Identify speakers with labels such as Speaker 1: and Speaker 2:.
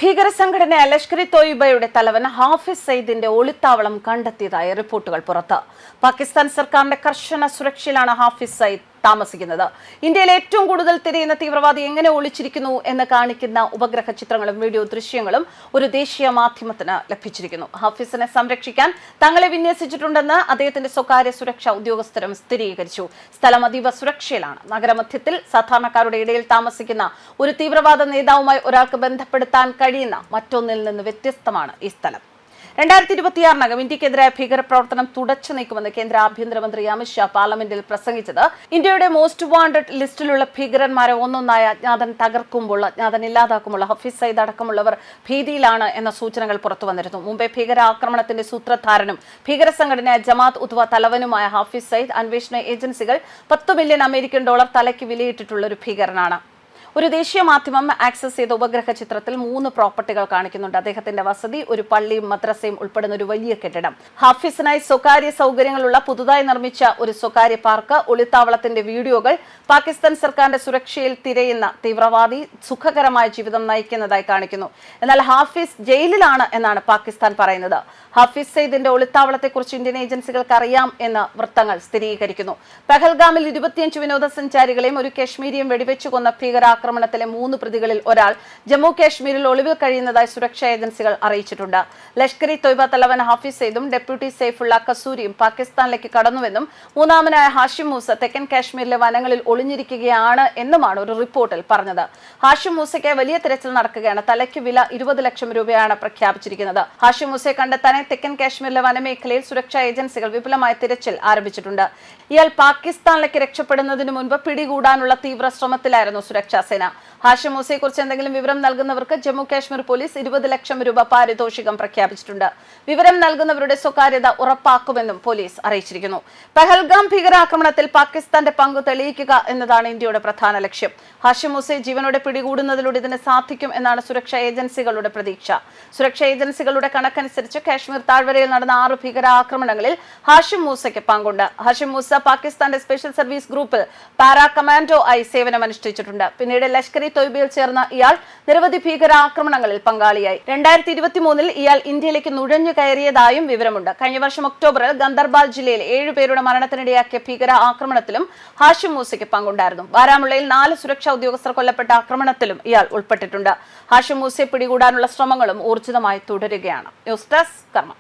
Speaker 1: ഭീകരസംഘടന Lashkar E തോയ്ബയുടെ തലവൻ ഹാഫിസ് സയ്യിദിന്റെ ഒളിത്താവളം കണ്ടെത്തിയതായി റിപ്പോർട്ടുകൾ പുറത്ത്. പാകിസ്ഥാൻ സർക്കാരിന്റെ കർശന സുരക്ഷയിലാണ് ഹാഫിസ് സയ്യിദ് താമസിക്കുന്നത്. ഇന്ത്യയിൽ ഏറ്റവും കൂടുതൽ തിരയുന്ന തീവ്രവാദി എങ്ങനെ ഒളിച്ചിരിക്കുന്നു എന്ന് കാണിക്കുന്ന ഉപഗ്രഹ ചിത്രങ്ങളും വീഡിയോ ദൃശ്യങ്ങളും ഒരു ദേശീയ മാധ്യമത്തിന് ലഭിച്ചിരിക്കുന്നു. ഹാഫിസിനെ സംരക്ഷിക്കാൻ തങ്ങളെ വിന്യസിച്ചിട്ടുണ്ടെന്ന് അദ്ദേഹത്തിന്റെ സ്വകാര്യ സുരക്ഷാ ഉദ്യോഗസ്ഥരും സ്ഥിരീകരിച്ചു. സ്ഥലം അതീവ സുരക്ഷയിലാണ്. നഗരമധ്യത്തിൽ സാധാരണക്കാരുടെ ഇടയിൽ താമസിക്കുന്ന ഒരു തീവ്രവാദ നേതാവുമായി ഒരാൾക്ക് ബന്ധപ്പെടുത്താൻ കഴിയുന്ന മറ്റൊന്നിൽ നിന്ന് വ്യത്യസ്തമാണ് ഈ സ്ഥലം. 2026 ഇന്ത്യക്കെതിരായ ഭീകരപ്രവർത്തനം തുടച്ചു നീക്കുമെന്ന് കേന്ദ്ര ആഭ്യന്തരമന്ത്രി അമിത് ഷാ പാർലമെന്റിൽ പ്രസംഗിച്ചത് ഇന്ത്യയുടെ മോസ്റ്റ് വാണ്ടഡ് ലിസ്റ്റിലുള്ള ഭീകരന്മാരെ ഒന്നൊന്നായ അജ്ഞാതൻ തകർക്കുമ്പോൾ അജ്ഞാതൻ ഇല്ലാതാക്കുമ്പോൾ ഹാഫിസ് സയ്യിദ് അടക്കമുള്ളവർ ഭീതിയിലാണ് എന്ന സൂചനകൾ പുറത്തുവന്നിരുന്നു. മുംബൈ ഭീകരാക്രമണത്തിന്റെ സൂത്രധാരനും ഭീകരസംഘടനയായ ജമാഅത്ത് ഉദ്വ തലവനുമായ ഹാഫിസ് സയ്യിദ് അന്വേഷണ ഏജൻസികൾ $10 മില്യൺ തലയ്ക്ക് വിലയിട്ടിട്ടുള്ള ഒരു ഭീകരനാണ്. ഒരു ദേശീയ മാധ്യമം ആക്സസ് ചെയ്ത ഉപഗ്രഹ ചിത്രത്തിൽ 3 പ്രോപ്പർട്ടികൾ കാണിക്കുന്നുണ്ട്. അദ്ദേഹത്തിന്റെ വസതി, ഒരു പള്ളിയും മദ്രസയും ഉൾപ്പെടുന്ന ഒരു വലിയ കെട്ടിടം, ഹാഫിസിനായി സ്വകാര്യ സൗകര്യങ്ങളുള്ള പുതുതായി നിർമ്മിച്ച ഒരു സ്വകാര്യ പാർക്ക്, ഒളിത്താവളത്തിന്റെ വീഡിയോകൾ, പാകിസ്ഥാൻ സർക്കാരിന്റെ സുരക്ഷയിൽ തിരയുന്ന തീവ്രവാദി സുഖകരമായ ജീവിതം നയിക്കുന്നതായി കാണിക്കുന്നു. എന്നാൽ ഹാഫിസ് ജയിലിലാണ് എന്നാണ് പാകിസ്ഥാൻ പറയുന്നത്. ഹാഫിസ് സയ്യിദിന്റെ ഒളിത്താവളത്തെക്കുറിച്ച് ഇന്ത്യൻ ഏജൻസികൾക്ക് അറിയാം എന്ന് വൃത്തങ്ങൾ സ്ഥിരീകരിക്കുന്നു. പഹൽഗാമിൽ 25 വിനോദസഞ്ചാരികളെയും ഒരു കശ്മീരിയും വെടിവെച്ചു കൊന്ന ഭീകരാക്രമണത്തിലെ 3 പ്രതികളിൽ ഒരാൾ ജമ്മു കാശ്മീരിൽ ഒളിവിൽ കഴിയുന്നതായി സുരക്ഷാ ഏജൻസികൾ അറിയിച്ചിട്ടുണ്ട്. ലഷ്കർ ഇ തോയ്ബ തലവൻ ഹാഫിസ് സയ്യിദും ഡെപ്യൂട്ടി സൈഫുള്ള കസൂരിയും പാകിസ്ഥാനിലേക്ക് കടന്നുവെന്നും മൂന്നാമനായ ഹാഷിം മൂസ തെക്കൻ കാശ്മീരിലെ വനങ്ങളിൽ ഒളിഞ്ഞിരിക്കുകയാണ് എന്നുമാണ് ഒരു റിപ്പോർട്ടിൽ പറഞ്ഞത്. ഹാഷിം മൂസയ്ക്ക് വലിയ തിരച്ചിൽ നടക്കുകയാണ്. തലയ്ക്ക് വില 20 ലക്ഷം രൂപയാണ് പ്രഖ്യാപിച്ചിരിക്കുന്നത്. ഹാഷിം മൂസയെ കണ്ടെത്താനായി തെക്കൻ കാശ്മീരിലെ വനമേഖലയിൽ സുരക്ഷാ ഏജൻസികൾ വിപുലമായ തിരച്ചിൽ ആരംഭിച്ചിട്ടുണ്ട്. ഇയാൾ പാകിസ്ഥാനിലേക്ക് രക്ഷപ്പെടുന്നതിന് മുൻപ് പിടികൂടാനുള്ള തീവ്ര ശ്രമത്തിലായിരുന്നു സുരക്ഷാ സേന. ഹാഷിം മൂസയെക്കുറിച്ച് എന്തെങ്കിലും വിവരം നൽകുന്നവർക്ക് ജമ്മു കാശ്മീർ പോലീസ് 20 ലക്ഷം രൂപ പാരിതോഷികം പ്രഖ്യാപിച്ചിട്ടുണ്ട്. വിവരം നൽകുന്നവരുടെ സ്വകാര്യത ഉറപ്പാക്കുമെന്നും പോലീസ് അറിയിച്ചിരിക്കുന്നു. പഹൽഗാം ഭീകരാക്രമണത്തിൽ പാകിസ്ഥാന്റെ പങ്ക് തെളിയിക്കുക എന്നതാണ് ഇന്ത്യയുടെ പ്രധാന ലക്ഷ്യം. ഹാഷിം മൂസയെ ജീവനോടെ പിടികൂടുന്നതിലൂടെ ഇതിന് സാധിക്കും എന്നാണ് സുരക്ഷാ ഏജൻസികളുടെ പ്രതീക്ഷ. സുരക്ഷാ ഏജൻസികളുടെ കണക്കനുസരിച്ച് കാശ്മീർ താഴ്വരയിൽ നടന്ന 6 ഭീകരാക്രമണങ്ങളിൽ ഹാഷിം മൂസയ്ക്ക് പങ്കുണ്ട്. ഹാഷിം മൂസ പാകിസ്ഥാന്റെ സ്പെഷ്യൽ സർവീസ് ഗ്രൂപ്പിൽ പാരാ കമാൻഡോ ആയി സേവനമനുഷ്ഠിച്ചിട്ടുണ്ട്. പിന്നീട് ലഷ്കർ ഇ തോയ്ബയിൽ ചേർന്ന ഇയാൾ നിരവധി ഭീകരാക്രമണങ്ങളിൽ പങ്കാളിയായി. 2023 ഇയാൾ ഇന്ത്യയിലേക്ക് നുഴഞ്ഞു കയറിയതായും വിവരമുണ്ട്. കഴിഞ്ഞ വർഷം ഒക്ടോബറിൽ ഗന്ദർബാൽ ജില്ലയിൽ 7 പേരുടെ മരണത്തിനിടയാക്കിയ ഭീകര ആക്രമണത്തിലും ഹാഷിം മൂസയ്ക്ക് പങ്കുണ്ടായിരുന്നു. ബാരാമുള്ളയിൽ 4 സുരക്ഷാ ഉദ്യോഗസ്ഥർ കൊല്ലപ്പെട്ട ആക്രമണത്തിലും ഇയാൾ ഉൾപ്പെട്ടിട്ടുണ്ട്. ഹാഷിം മൂസയെ പിടികൂടാനുള്ള ശ്രമങ്ങളും ഊർജിതമായി തുടരുകയാണ്. ന്യൂസ് ഡെസ്ക് കർമ്മ.